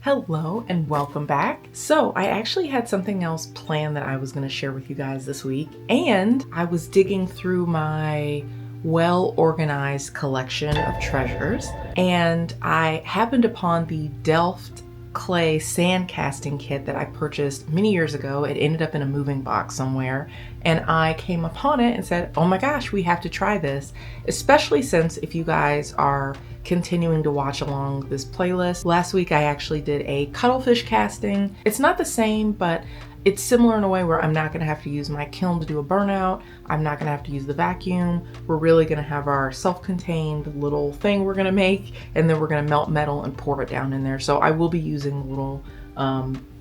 Hello and welcome back. So I actually had something else planned that I was going to share with you guys this week, and I was digging through my well-organized collection of treasures, and I happened upon the Delft Clay sand casting kit that I purchased many years ago. It ended up in a moving box somewhere, and I came upon it and said, oh my gosh, we have to try this, especially since if you guys are continuing to watch along this playlist. Last week I actually did a cuttlefish casting. It's not the same, but it's similar in a way where I'm not gonna have to use my kiln to do a burnout. I'm not gonna have to use the vacuum. We're really gonna have our self-contained little thing we're gonna make, and then we're gonna melt metal and pour it down in there. So I will be using the little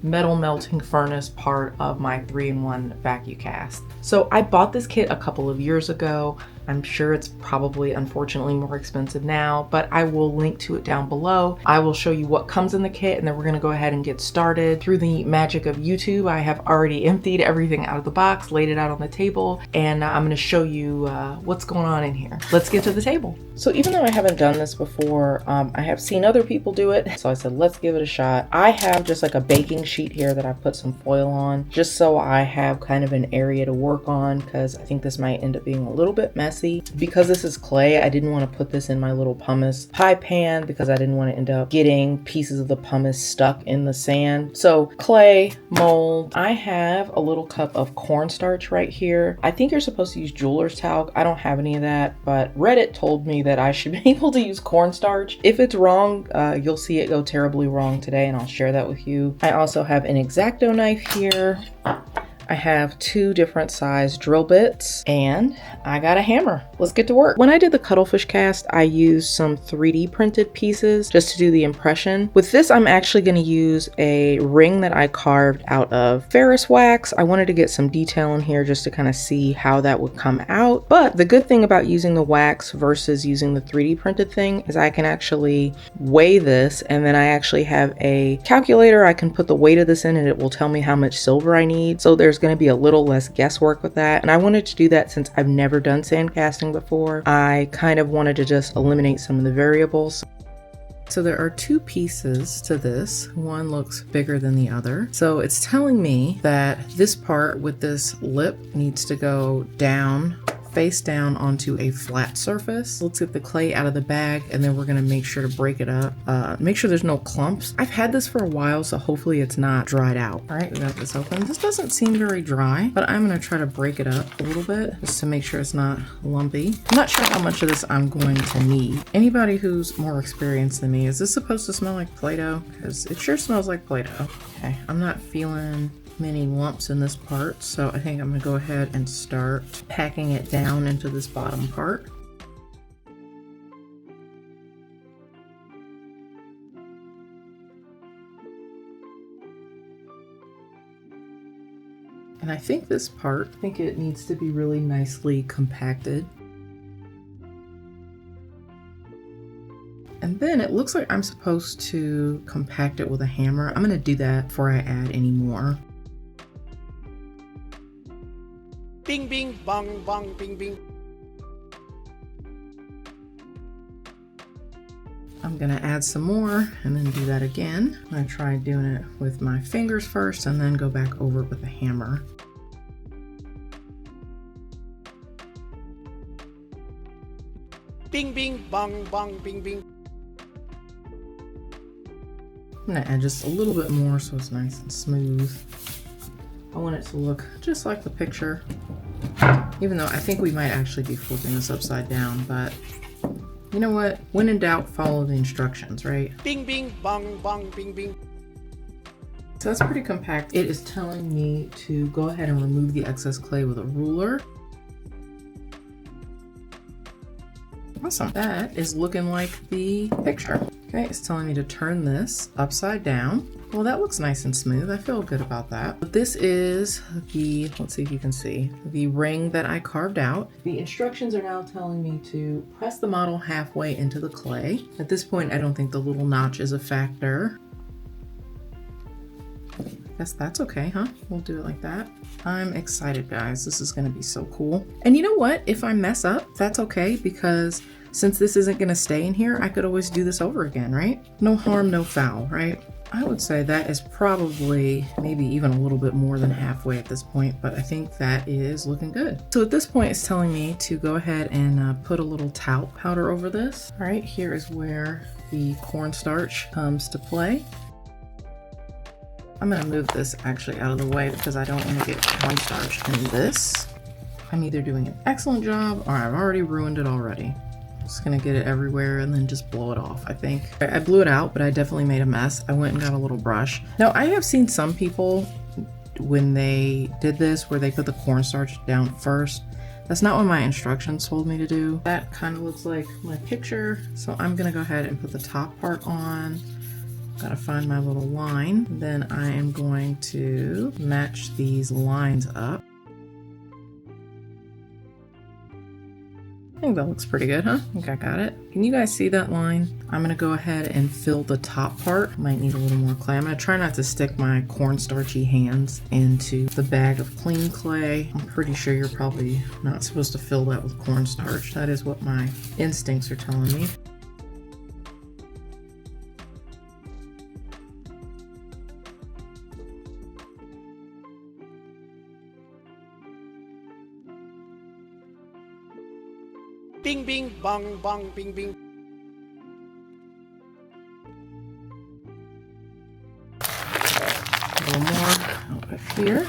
metal melting furnace part of my 3-in-1 vacuum cast. So I bought this kit a couple of years ago. I'm sure it's probably unfortunately more expensive now, but I will link to it down below. I will show you what comes in the kit, and then we're gonna go ahead and get started. Through the magic of YouTube, I have already emptied everything out of the box, laid it out on the table, and I'm gonna show you what's going on in here. Let's get to the table. So even though I haven't done this before, I have seen other people do it, so I said, let's give it a shot. I have just like a baking sheet here that I put some foil on, just so I have kind of an area to work on, because I think this might end up being a little bit messy. Because this is clay, I didn't want to put this in my little pumice pie pan because I didn't want to end up getting pieces of the pumice stuck in the sand. So clay, mold. I have a little cup of cornstarch right here. I think you're supposed to use jeweler's talc. I don't have any of that, but Reddit told me that I should be able to use cornstarch. If it's wrong, you'll see it go terribly wrong today, and I'll share that with you. I also have an X-Acto knife here. I have 2 different size drill bits, and I got a hammer. Let's get to work. When I did the cuttlefish cast, I used some 3D printed pieces just to do the impression. With this, I'm actually going to use a ring that I carved out of ferrous wax. I wanted to get some detail in here just to kind of see how that would come out. But the good thing about using the wax versus using the 3D printed thing is I can actually weigh this, and then I actually have a calculator. I can put the weight of this in, and it will tell me how much silver I need. So there's going to be a little less guesswork with that, and I wanted to do that since I've never done sand casting before. I kind of wanted to just eliminate some of the variables. So there are 2 pieces to this. One looks bigger than the other. So it's telling me that this part with this lip needs to go down, face down onto a flat surface. Let's get the clay out of the bag, and then we're gonna make sure to break it up. Make sure there's no clumps. I've had this for a while, so hopefully it's not dried out. All right, we got this open. This doesn't seem very dry, but I'm gonna try to break it up a little bit just to make sure it's not lumpy. I'm not sure how much of this I'm going to need. Anybody who's more experienced than me, is this supposed to smell like Play-Doh? Because it sure smells like Play-Doh. Okay, I'm not feeling many lumps in this part, so I think I'm gonna go ahead and start packing it down into this bottom part. And I think this part, I think it needs to be really nicely compacted. And then it looks like I'm supposed to compact it with a hammer. I'm gonna do that before I add any more. Bing, bing, bong, bong, bing, bing. I'm gonna add some more and then do that again. I'm gonna try doing it with my fingers first and then go back over it with a hammer. Bing, bing, bong, bong, bing, bing. I'm gonna add just a little bit more so it's nice and smooth. I want it to look just like the picture, even though I think we might actually be flipping this upside down, but you know what? When in doubt, follow the instructions, right? Bing, bing, bong, bong, bing, bing. So that's pretty compact. It is telling me to go ahead and remove the excess clay with a ruler. Awesome. That is looking like the picture. Okay, it's telling me to turn this upside down. Well, that looks nice and smooth. I feel good about that. But this is the, let's see if you can see, the ring that I carved out. The instructions are now telling me to press the model halfway into the clay. At this point, I don't think the little notch is a factor. Guess that's okay, huh? We'll do it like that. I'm excited, guys. This is gonna be so cool. And you know what? If I mess up, that's okay, because since this isn't gonna stay in here, I could always do this over again, right? No harm, no foul, right? I would say that is probably maybe even a little bit more than halfway at this point, but I think that is looking good. So at this point, it's telling me to go ahead and put a little talc powder over this. All right, here is where the cornstarch comes to play. I'm gonna move this actually out of the way because I don't want to get cornstarch in this. I'm either doing an excellent job or I've already ruined it already. Just gonna get it everywhere and then just blow it off, I think. I blew it out, but I definitely made a mess. I went and got a little brush. Now, I have seen some people when they did this where they put the cornstarch down first. That's not what my instructions told me to do. That kind of looks like my picture. So I'm gonna go ahead and put the top part on. Gotta find my little line. Then I am going to match these lines up. I think that looks pretty good, huh? I think I got it. Can you guys see that line? I'm gonna go ahead and fill the top part. Might need a little more clay. I'm gonna try not to stick my cornstarchy hands into the bag of clean clay. I'm pretty sure you're probably not supposed to fill that with cornstarch. That is what my instincts are telling me. Bing bing bong bong bing bing. A little more over here.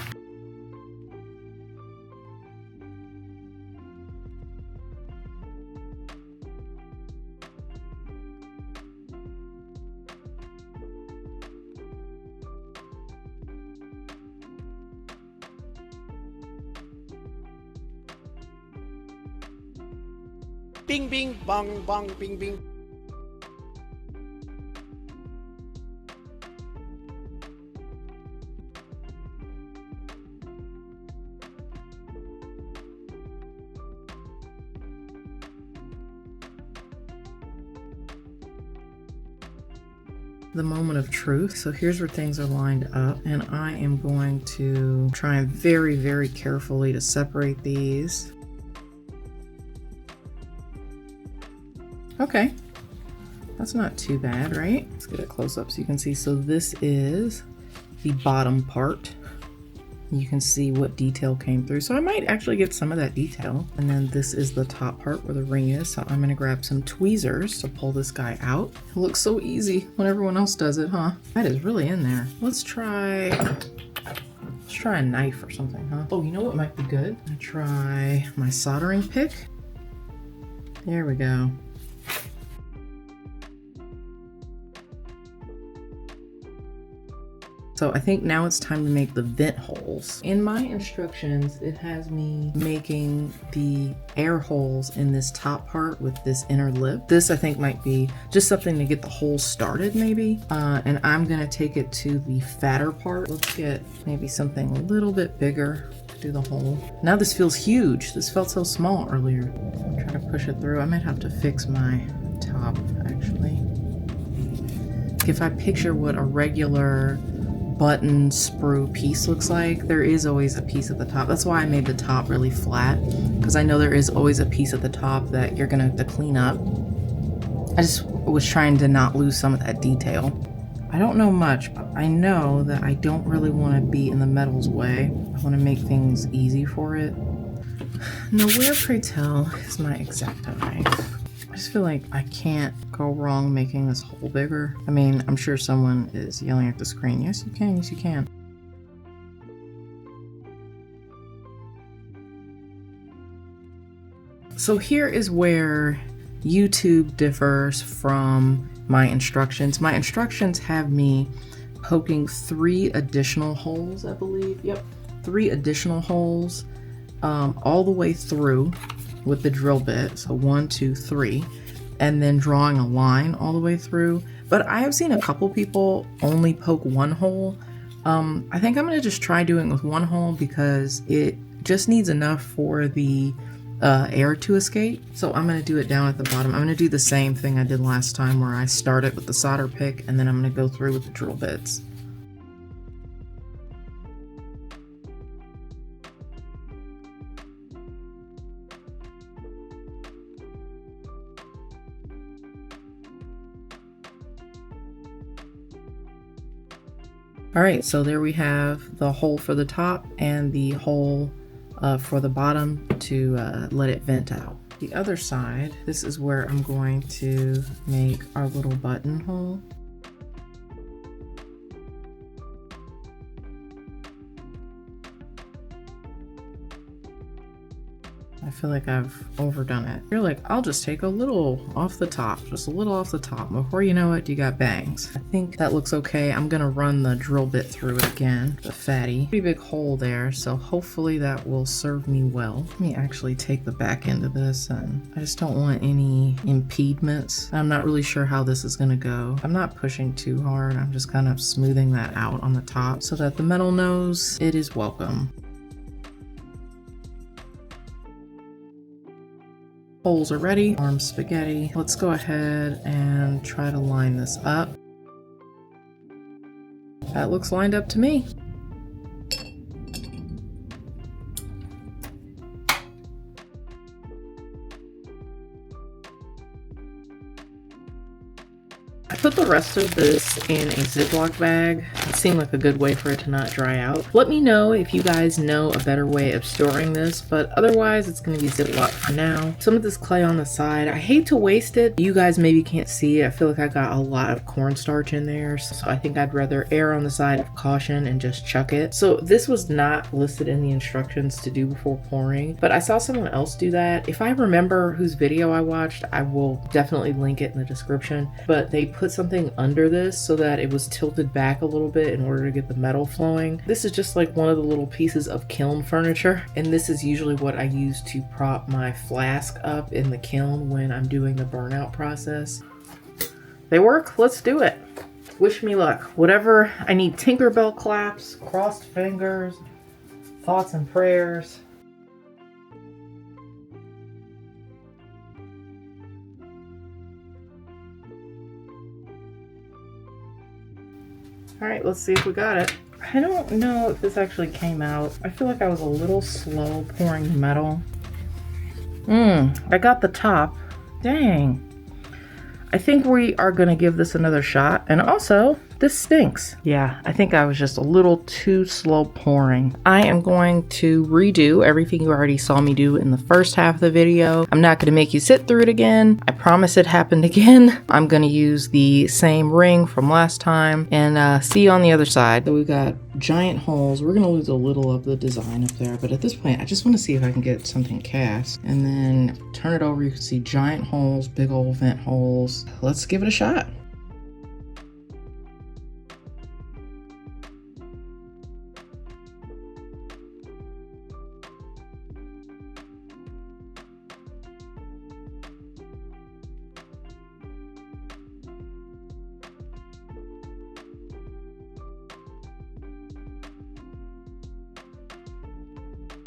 Bing bing bong bong bing bing. The moment of truth. So here's where things are lined up, and I am going to try very, very carefully to separate these. Okay, that's not too bad, right? Let's get it close up so you can see. So this is the bottom part. You can see what detail came through. So I might actually get some of that detail. And then this is the top part where the ring is. So I'm gonna grab some tweezers to pull this guy out. It looks so easy when everyone else does it, huh? That is really in there. Let's try a knife or something, huh? Oh, you know what might be good? I try my soldering pick. There we go. So I think now it's time to make the vent holes. In my instructions, it has me making the air holes in this top part with this inner lip. This I think might be just something to get the holes started maybe. And I'm gonna take it to the fatter part. Let's get maybe something a little bit bigger to do the hole. Now this feels huge. This felt so small earlier. Try to push it through. I might have to fix my top actually. If I picture what a regular button sprue piece looks like, there is always a piece at the top. That's why I made the top really flat, because I know there is always a piece at the top that you're gonna have to clean up. I just was trying to not lose some of that detail. I don't know much, but I know that I don't really want to be in the metal's way. I want to make things easy for it. Now where, pray tell, is my X-Acto knife? I just feel like I can't go wrong making this hole bigger. I mean, I'm sure someone is yelling at the screen. Yes, you can. Yes, you can. So here is where YouTube differs from my instructions. My instructions have me poking 3 additional holes, I believe. Yep, 3 additional holes all the way through with the drill bit. So 1, 2, 3, and then drawing a line all the way through. But I have seen a couple people only poke 1 hole. I think I'm gonna just try doing it with 1 hole because it just needs enough for the air to escape. So I'm gonna do it down at the bottom. I'm gonna do the same thing I did last time where I started with the solder pick and then I'm gonna go through with the drill bits. All right, so there we have the hole for the top and the hole for the bottom to let it vent out. The other side, this is where I'm going to make our little buttonhole. I feel like I've overdone it. You're like, I'll just take a little off the top, just a little off the top. Before you know it, you got bangs. I think that looks okay. I'm gonna run the drill bit through it again, the fatty. Pretty big hole there, so hopefully that will serve me well. Let me actually take the back end of this, and I just don't want any impediments. I'm not really sure how this is gonna go. I'm not pushing too hard. I'm just kind of smoothing that out on the top so that the metal knows it is welcome. Holes are ready, arm spaghetti. Let's go ahead and try to line this up. That looks lined up to me. I put the rest of this in a Ziploc bag. It seemed like a good way for it to not dry out. Let me know if you guys know a better way of storing this, but otherwise it's going to be Ziploc for now. Some of this clay on the side, I hate to waste it. You guys maybe can't see it. I feel like I got a lot of cornstarch in there, so I think I'd rather err on the side of caution and just chuck it. So this was not listed in the instructions to do before pouring, but I saw someone else do that. If I remember whose video I watched, I will definitely link it in the description, but they put something under this so that it was tilted back a little bit in order to get the metal flowing. This is just like one of the little pieces of kiln furniture, and this is usually what I use to prop my flask up in the kiln when I'm doing the burnout process. They work. Let's do it. Wish me luck. Whatever I need, Tinkerbell claps, crossed fingers, thoughts and prayers. All right, let's see if we got it. I don't know if this actually came out. I feel like I was a little slow pouring metal. I got the top. Dang. I think we are gonna give this another shot. And also, this stinks. Yeah, I think I was just a little too slow pouring. I am going to redo everything you already saw me do in the first half of the video. I'm not gonna make you sit through it again. I promise it happened again. I'm gonna use the same ring from last time and see you on the other side. So we've got giant holes. We're gonna lose a little of the design up there, but at this point, I just wanna see if I can get something cast. And then turn it over, you can see giant holes, big old vent holes. Let's give it a shot.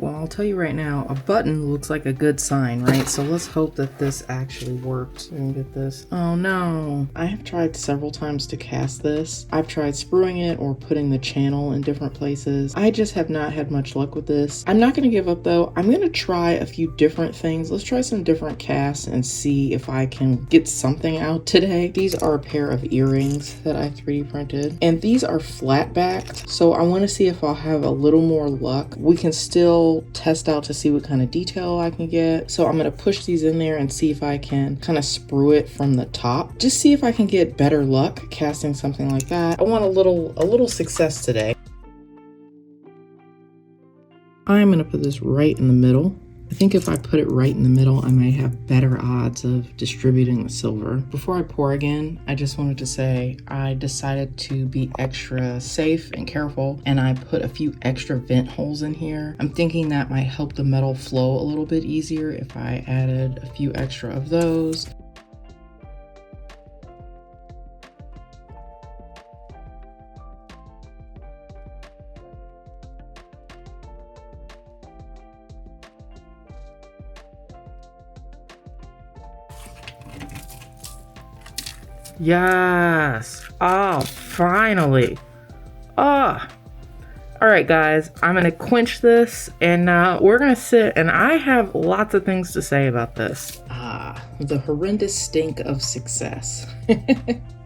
Well, I'll tell you right now, a button looks like a good sign, right? So let's hope that this actually works. We can get this. Oh no. I have tried several times to cast this. I've tried screwing it or putting the channel in different places. I just have not had much luck with this. I'm not gonna give up though. I'm gonna try a few different things. Let's try some different casts and see if I can get something out today. These are a pair of earrings that I 3D printed, and these are flat backed. So I wanna see if I'll have a little more luck. We can still test out to see what kind of detail I can get. So I'm gonna push these in there and see if I can kind of sprue it from the top. Just see if I can get better luck casting something like that. I want a little success today. I'm gonna put this right in the middle. I think if I put it right in the middle, I might have better odds of distributing the silver. Before I pour again, I just wanted to say I decided to be extra safe and careful, and I put a few extra vent holes in here. I'm thinking that might help the metal flow a little bit easier if I added a few extra of those. Yes. Oh, finally. Oh. All right, guys, I'm gonna quench this and we're gonna sit, and I have lots of things to say about this. The horrendous stink of success.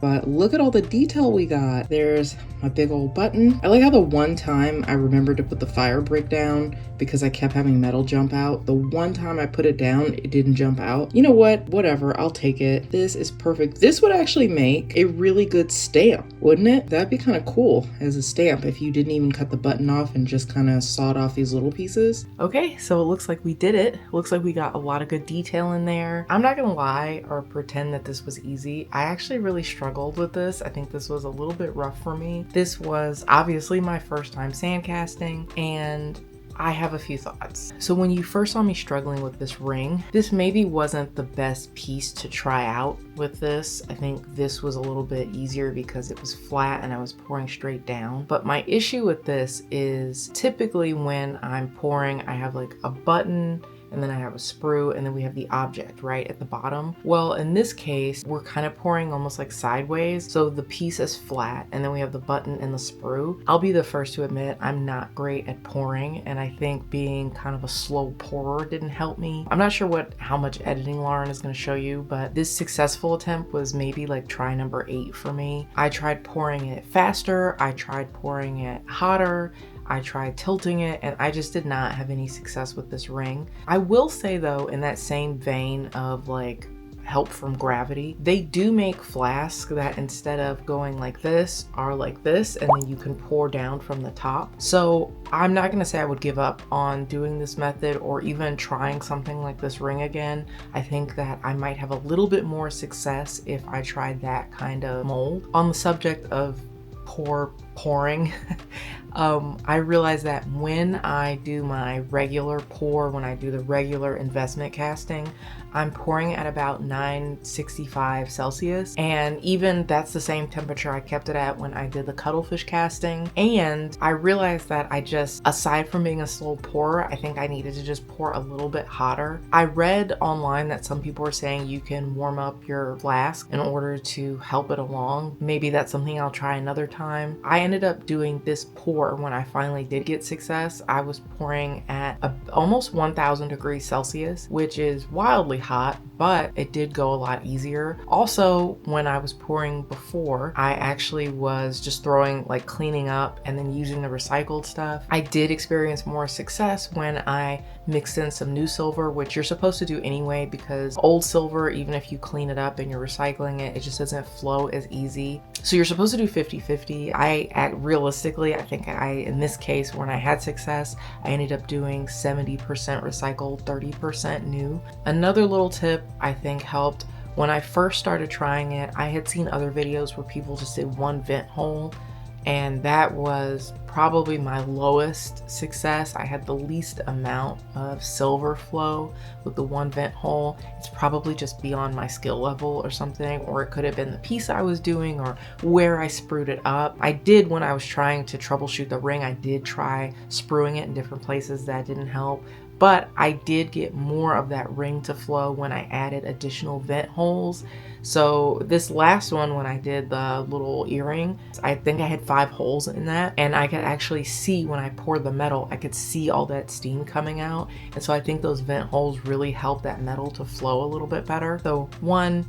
But look at all the detail we got. There's my big old button. I like how the one time I remembered to put the fire brick down because I kept having metal jump out. The one time I put it down, it didn't jump out. You know what? Whatever, I'll take it. This is perfect. This would actually make a really good stamp, wouldn't it? That'd be kind of cool as a stamp if you didn't even cut the button off and just kind of sawed off these little pieces. Okay, so it looks like we did it. Looks like we got a lot of good detail in there. I'm not gonna lie or pretend that this was easy. I actually really struggled with this. I think this was a little bit rough for me. This was obviously my first time sand casting, and I have a few thoughts. So when you first saw me struggling with this ring, this maybe wasn't the best piece to try out with this. I think this was a little bit easier because it was flat and I was pouring straight down. But my issue with this is typically when I'm pouring, I have like a button and then I have a sprue, and then we have the object right at the bottom. Well, in this case, we're kind of pouring almost like sideways. So the piece is flat, and then we have the button and the sprue. I'll be the first to admit I'm not great at pouring, and I think being kind of a slow pourer didn't help me. I'm not sure how much editing Lauren is gonna show you, but this successful attempt was maybe like try number 8 for me. I tried pouring it faster, I tried pouring it hotter, I tried tilting it, and I just did not have any success with this ring. I will say though, in that same vein of like help from gravity, they do make flasks that instead of going like this are like this, and then you can pour down from the top. So I'm not gonna say I would give up on doing this method or even trying something like this ring again. I think that I might have a little bit more success if I tried that kind of mold. On the subject of pouring, I realize that when I do my regular pour, when I do the regular investment casting, I'm pouring at about 965 Celsius. And even that's the same temperature I kept it at when I did the cuttlefish casting. And I realized that I just, aside from being a slow pourer, I think I needed to just pour a little bit hotter. I read online that some people are saying you can warm up your flask in order to help it along. Maybe that's something I'll try another time. I ended up doing this pour when I finally did get success. I was pouring at almost 1000 degrees Celsius, which is wildly hot, but it did go a lot easier. Also, when I was pouring before, I actually was just throwing, like cleaning up and then using the recycled stuff. I did experience more success when I mixed in some new silver, which you're supposed to do anyway, because old silver, even if you clean it up and you're recycling it, it just doesn't flow as easy. So you're supposed to do 50-50. Realistically, I think in this case, when I had success, I ended up doing 70% recycled, 30% new. Another little tip I think helped, when I first started trying it, I had seen other videos where people just did one vent hole, and that was probably my lowest success. I had the least amount of silver flow with the one vent hole. It's probably just beyond my skill level or something, or it could have been the piece I was doing or where I sprued it up. I did, when I was trying to troubleshoot the ring, I did try spruing it in different places. That didn't help. But I did get more of that ring to flow when I added additional vent holes. So this last one, when I did the little earring, I think I had 5 holes in that, and I could actually see when I poured the metal, I could see all that steam coming out. And so I think those vent holes really help that metal to flow a little bit better. So one,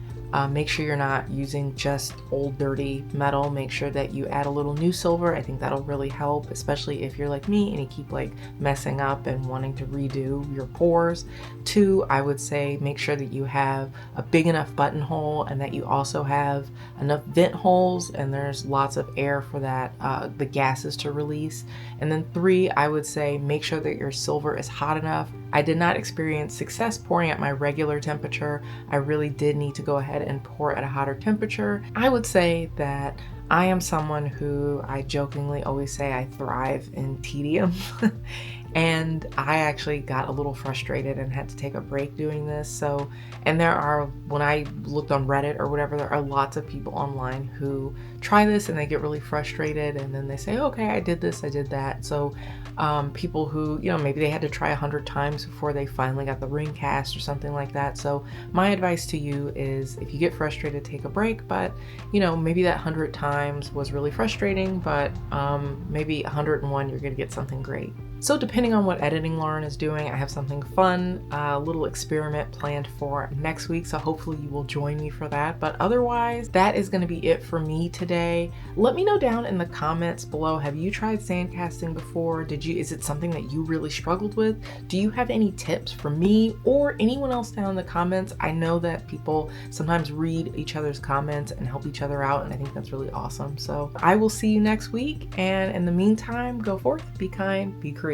make sure you're not using just old dirty metal. Make sure that you add a little new silver. I think that'll really help, especially if you're like me and you keep like messing up and wanting to redo your pours. 2, I would say make sure that you have a big enough buttonhole and that you also have enough vent holes and there's lots of air for that, the gases to release. And then 3, I would say make sure that your silver is hot enough. I did not experience success pouring at my regular temperature. I really did need to go ahead and pour at a hotter temperature. I would say that I am someone who, I jokingly always say I thrive in tedium. And I actually got a little frustrated and had to take a break doing this. So, and when I looked on Reddit or whatever, there are lots of people online who try this and they get really frustrated and then they say, okay, I did this, I did that. So people who, maybe they had to try 100 times before they finally got the ring cast or something like that. So my advice to you is, if you get frustrated, take a break. But maybe that 100 times was really frustrating, but maybe 101 you're gonna get something great. So depending on what editing Lauren is doing, I have something fun, a little experiment planned for next week. So hopefully you will join me for that. But otherwise, that is going to be it for me today. Let me know down in the comments below, have you tried sandcasting before? Is it something that you really struggled with? Do you have any tips for me or anyone else down in the comments? I know that people sometimes read each other's comments and help each other out, and I think that's really awesome. So I will see you next week, and in the meantime, go forth, be kind, be creative.